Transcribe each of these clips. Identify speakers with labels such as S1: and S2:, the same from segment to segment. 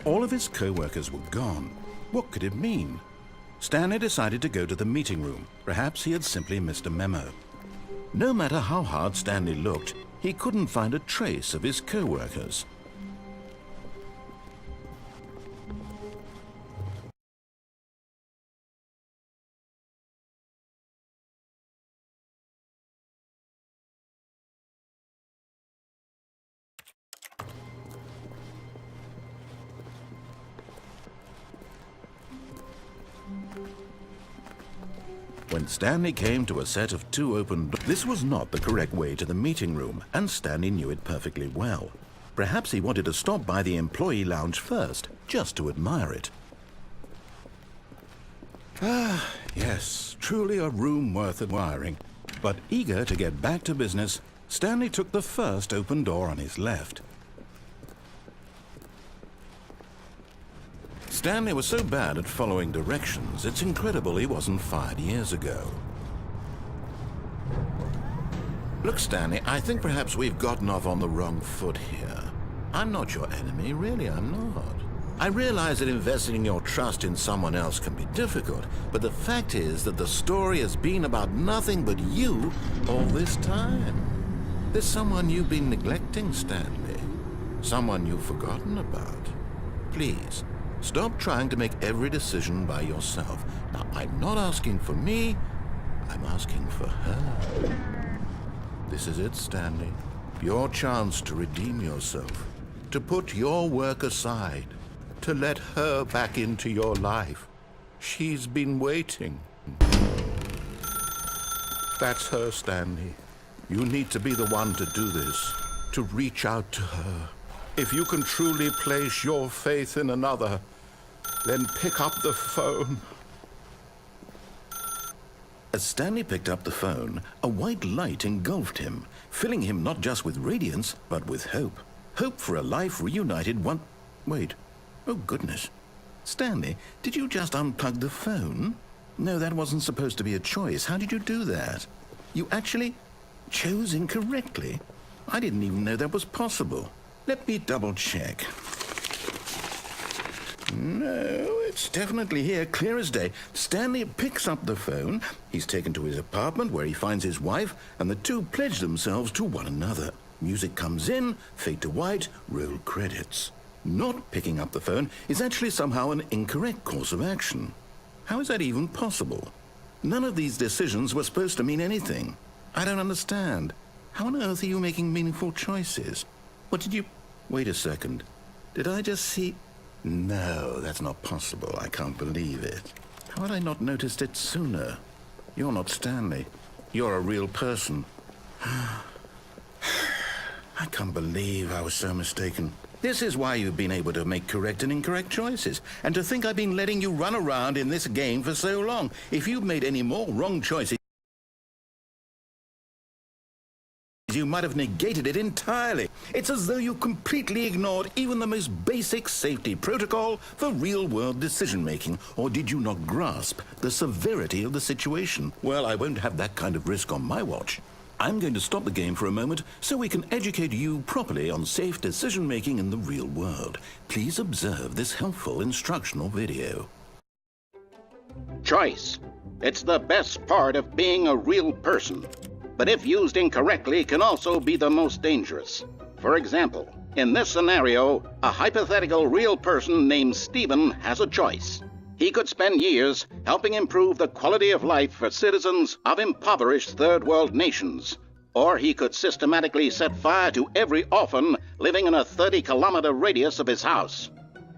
S1: All of his co-workers were gone. What could it mean? Stanley decided to go to the meeting room. Perhaps he had simply missed a memo. No matter how hard Stanley looked, he couldn't find a trace of his co-workers. When Stanley came to a set of 2 open doors, this was not the correct way to the meeting room, and Stanley knew it perfectly well. Perhaps he wanted to stop by the employee lounge first, just to admire it. Ah, yes, truly a room worth admiring. But eager to get back to business, Stanley took the first open door on his left. Stanley was so bad at following directions, it's incredible he wasn't fired years ago. Look, Stanley, I think perhaps we've gotten off on the wrong foot here. I'm not your enemy, really, I'm not. I realize that investing your trust in someone else can be difficult, but the fact is that the story has been about nothing but you all this time. There's someone you've been neglecting, Stanley. Someone you've forgotten about. Please. Stop trying to make every decision by yourself. Now, I'm not asking for me, I'm asking for her. This is it, Stanley. Your chance to redeem yourself, to put your work aside, to let her back into your life. She's been waiting. That's her, Stanley. You need to be the one to do this, to reach out to her. If you can truly place your faith in another, then pick up the phone. As Stanley picked up the phone, a white light engulfed him, filling him not just with radiance, but with hope. Hope for a life reunited one... Wait. Oh, goodness. Stanley, did you just unplug the phone? No, that wasn't supposed to be a choice. How did you do that? You actually chose incorrectly. I didn't even know that was possible. Let me double-check. No, it's definitely here, clear as day. Stanley picks up the phone. He's taken to his apartment where he finds his wife, and the two pledge themselves to one another. Music comes in, fade to white, roll credits. Not picking up the phone is actually somehow an incorrect course of action. How is that even possible? None of these decisions were supposed to mean anything. I don't understand. How on earth are you making meaningful choices? What did you... Wait a second. Did I just see... No, that's not possible. I can't believe it. How had I not noticed it sooner? You're not Stanley. You're a real person. I can't believe I was so mistaken. This is why you've been able to make correct and incorrect choices. And to think I've been letting you run around in this game for so long. If you've made any more wrong choices, you might have negated it entirely. It's as though you completely ignored even the most basic safety protocol for real-world decision-making. Or did you not grasp the severity of the situation? Well, I won't have that kind of risk on my watch. I'm going to stop the game for a moment so we can educate you properly on safe decision-making in the real world. Please observe this helpful instructional video.
S2: Choice. It's the best part of being a real person. But if used incorrectly, can also be the most dangerous. For example, in this scenario, a hypothetical real person named Stephen has a choice. He could spend years helping improve the quality of life for citizens of impoverished third world nations. Or he could systematically set fire to every orphan living in a 30-kilometer radius of his house.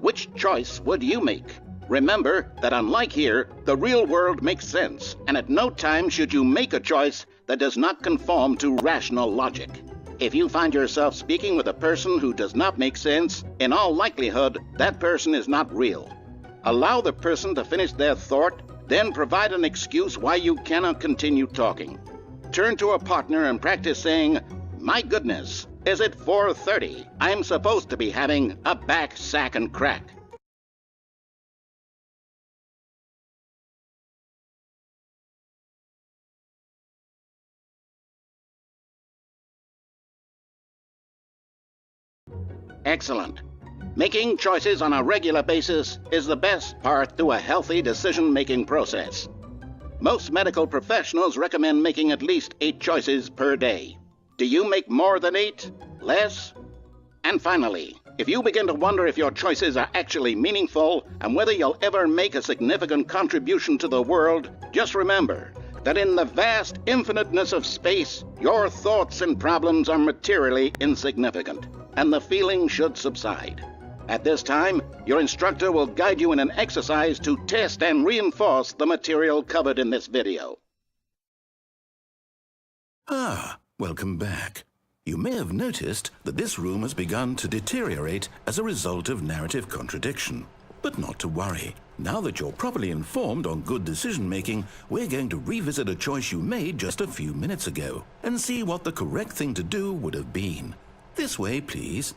S2: Which choice would you make? Remember that unlike here, the real world makes sense, and at no time should you make a choice that does not conform to rational logic. If you find yourself speaking with a person who does not make sense, in all likelihood, that person is not real. Allow the person to finish their thought, then provide an excuse why you cannot continue talking. Turn to a partner and practice saying, "My goodness, is it 4:30? I'm supposed to be having a back, sack, and crack." Excellent. Making choices on a regular basis is the best part to a healthy decision-making process. Most medical professionals recommend making at least 8 choices per day. Do you make more than 8? Less? And finally, if you begin to wonder if your choices are actually meaningful and whether you'll ever make a significant contribution to the world, just remember that in the vast infiniteness of space, your thoughts and problems are materially insignificant, and the feeling should subside. At this time, your instructor will guide you in an exercise to test and reinforce the material covered in this video.
S1: Welcome back. You may have noticed that this room has begun to deteriorate as a result of narrative contradiction. But not to worry. Now that you're properly informed on good decision-making, we're going to revisit a choice you made just a few minutes ago and see what the correct thing to do would have been. This way, please.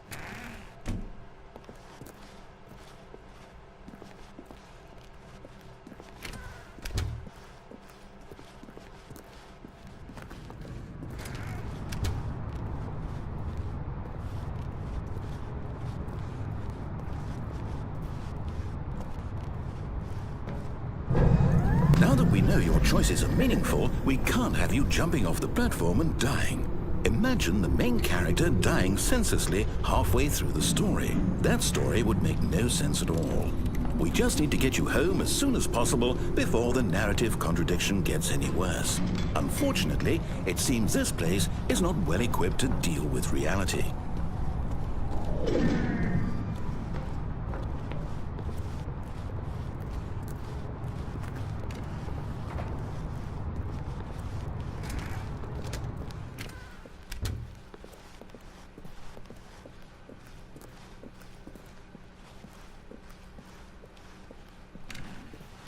S1: Now that we know your choices are meaningful, we can't have you jumping off the platform and dying. Imagine the main character dying senselessly halfway through the story. That story would make no sense at all. We just need to get you home as soon as possible before the narrative contradiction gets any worse. Unfortunately, it seems this place is not well equipped to deal with reality.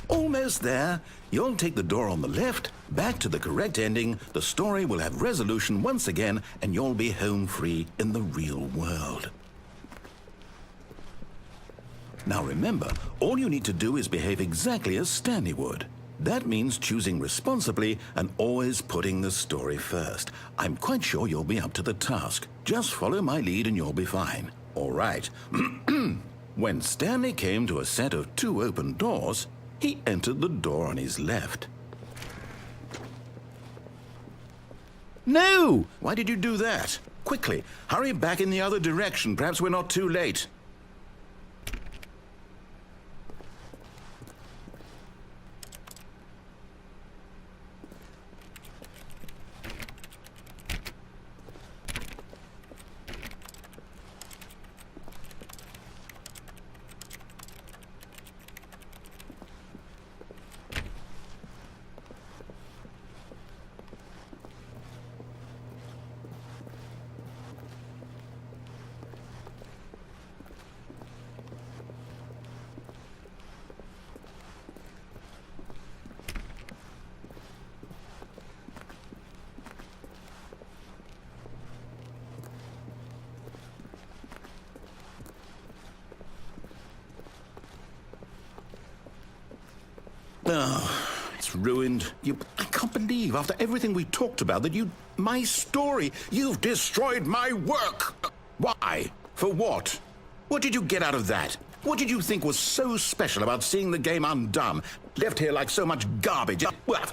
S1: Almost there. You'll take the door on the left, back to the correct ending, the story will have resolution once again, and you'll be home free in the real world. Now remember, all you need to do is behave exactly as Stanley would. That means choosing responsibly and always putting the story first. I'm quite sure you'll be up to the task. Just follow my lead and you'll be fine. All right. When Stanley came to a set of 2 open doors, he entered the door on his left. No! Why did you do that? Quickly, hurry back in the other direction. Perhaps we're not too late. Oh, it's ruined. I can't believe, after everything we talked about, that my story, you've destroyed my work. Why? For what? What did you get out of that? What did you think was so special about seeing the game undone? Left here like so much garbage. Well,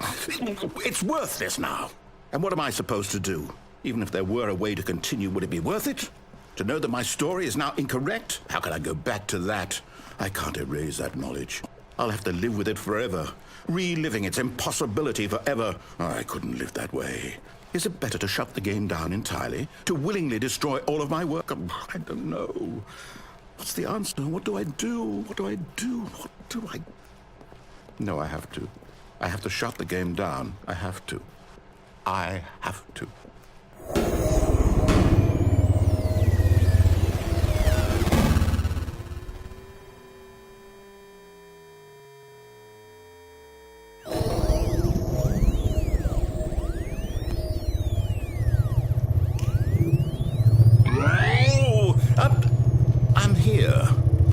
S1: it's worthless now. And what am I supposed to do? Even if there were a way to continue, would it be worth it? To know that my story is now incorrect? How can I go back to that? I can't erase that knowledge. I'll have to live with it forever, reliving its impossibility forever. I couldn't live that way. Is it better to shut the game down entirely? To willingly destroy all of my work? I don't know. What's the answer? What do I do? What do I do? What do I... No, I have to. I have to shut the game down. I have to. I have to.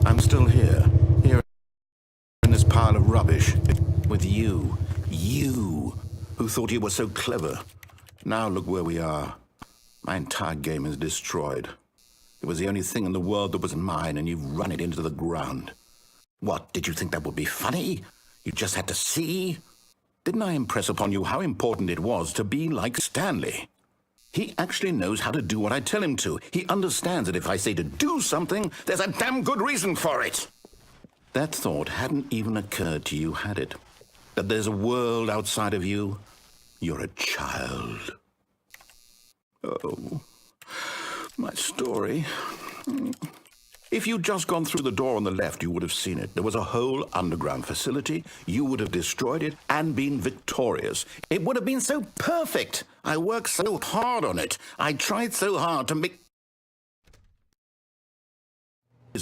S1: I'm still here in this pile of rubbish, with you who thought you were so clever. Now look where we are. My entire game is destroyed. It was the only thing in the world that was mine, and you've run it into the ground. What, did you think that would be funny? You just had to see? Didn't I impress upon you how important it was to be like Stanley? He actually knows how to do what I tell him to. He understands that if I say to do something, there's a damn good reason for it. That thought hadn't even occurred to you, had it? That there's a world outside of you? You're a child. Oh, my story. If you'd just gone through the door on the left, you would have seen it. There was a whole underground facility. You would have destroyed it and been victorious. It would have been so perfect. I worked so hard on it. I tried so hard to make...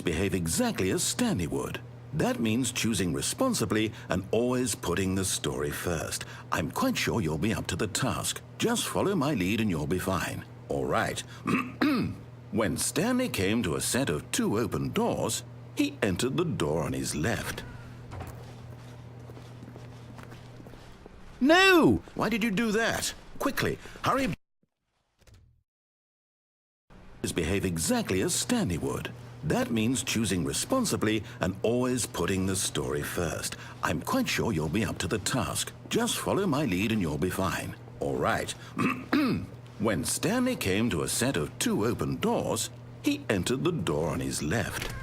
S1: behave exactly as Stanley would. That means choosing responsibly and always putting the story first. I'm quite sure you'll be up to the task. Just follow my lead and you'll be fine. All right. When Stanley came to a set of 2 open doors, he entered the door on his left. No! Why did you do that? Quickly, hurry. Behave exactly as Stanley would. That means choosing responsibly and always putting the story first. I'm quite sure you'll be up to the task. Just follow my lead and you'll be fine. All right. When Stanley came to a set of 2 open doors, he entered the door on his left.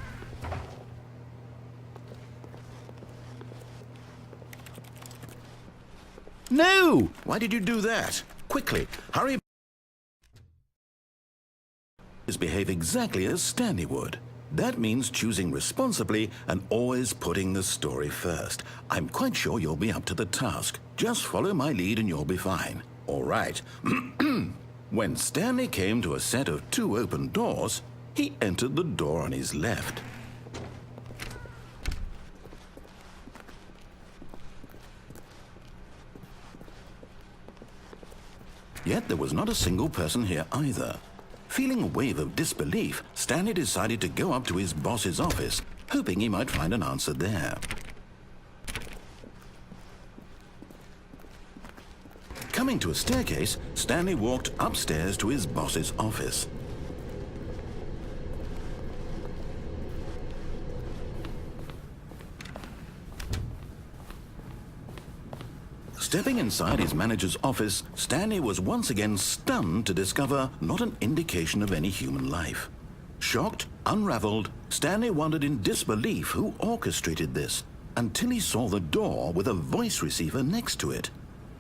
S1: No! Why did you do that? Quickly, hurry. Behave exactly as Stanley would. That means choosing responsibly and always putting the story first. I'm quite sure you'll be up to the task. Just follow my lead and you'll be fine. All right. When Stanley came to a set of 2 open doors, he entered the door on his left. Yet there was not a single person here either. Feeling a wave of disbelief, Stanley decided to go up to his boss's office, hoping he might find an answer there. Coming to a staircase, Stanley walked upstairs to his boss's office. Stepping inside his manager's office, Stanley was once again stunned to discover not an indication of any human life. Shocked, unraveled, Stanley wondered in disbelief who orchestrated this, until he saw the door with a voice receiver next to it.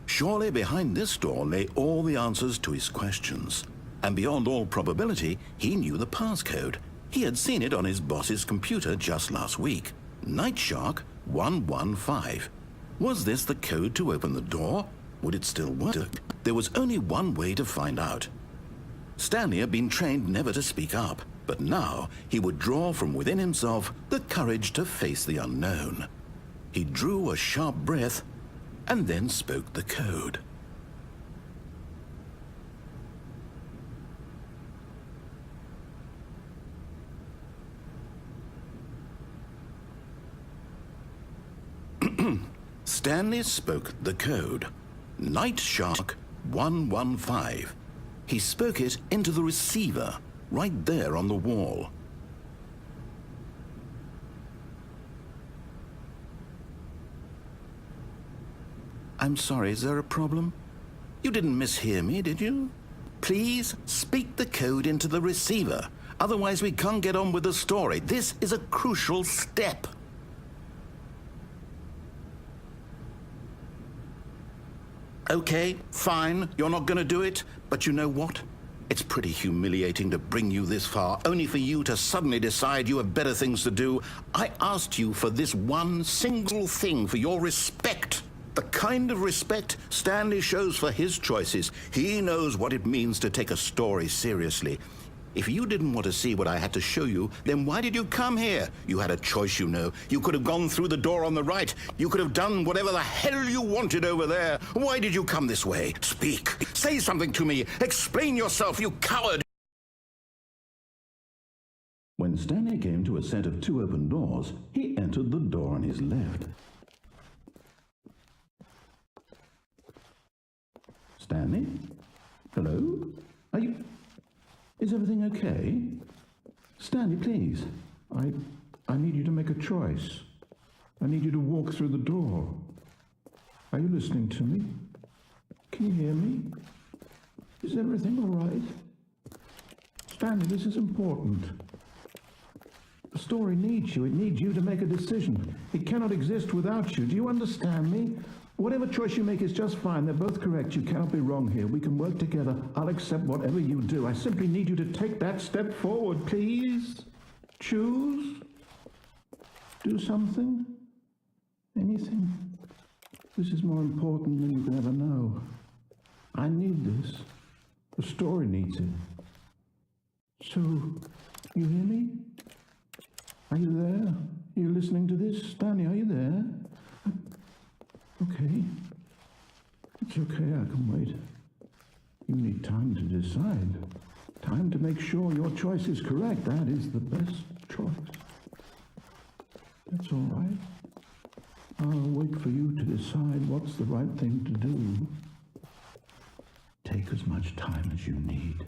S1: Surely behind this door lay all the answers to his questions. And beyond all probability, he knew the passcode. He had seen it on his boss's computer just last week. Night Shark 115. Was this the code to open the door? Would it still work? There was only one way to find out. Stanley had been trained never to speak up, but now he would draw from within himself the courage to face the unknown. He drew a sharp breath and then spoke the code. Stanley spoke the code. Night Shark 115. He spoke it into the receiver, right there on the wall. I'm sorry, is there a problem? You didn't mishear me, did you? Please speak the code into the receiver. Otherwise we can't get on with the story. This is a crucial step. Okay, fine, you're not going to do it, but you know what? It's pretty humiliating to bring you this far, only for you to suddenly decide you have better things to do. I asked you for this one single thing, for your respect. The kind of respect Stanley shows for his choices. He knows what it means to take a story seriously. If you didn't want to see what I had to show you, then why did you come here? You had a choice, you know. You could have gone through the door on the right. You could have done whatever the hell you wanted over there. Why did you come this way? Speak. Say something to me. Explain yourself, you coward. When Stanley came to a set of 2 open doors, he entered the door on his left. Stanley? Hello? Are you... Is everything okay?
S3: Stanley, please. I need you to make a choice. I need you to walk through the door. Are you listening to me? Can you hear me? Is everything all right? Stanley, this is important. The story needs you. It needs you to make a decision. It cannot exist without you. Do you understand me? Whatever choice you make is just fine. They're both correct. You cannot be wrong here. We can work together. I'll accept whatever you do. I simply need you to take that step forward, please. Choose. Do something. Anything. This is more important than you can ever know. I need this. The story needs it. So, you hear me? Are you there? Are you listening to this? Stanley, are you there? Okay. It's okay, I can wait. You need time to decide. Time to make sure your choice is correct. That is the best choice. That's all right. I'll wait for you to decide what's the right thing to do. Take as much time as you need.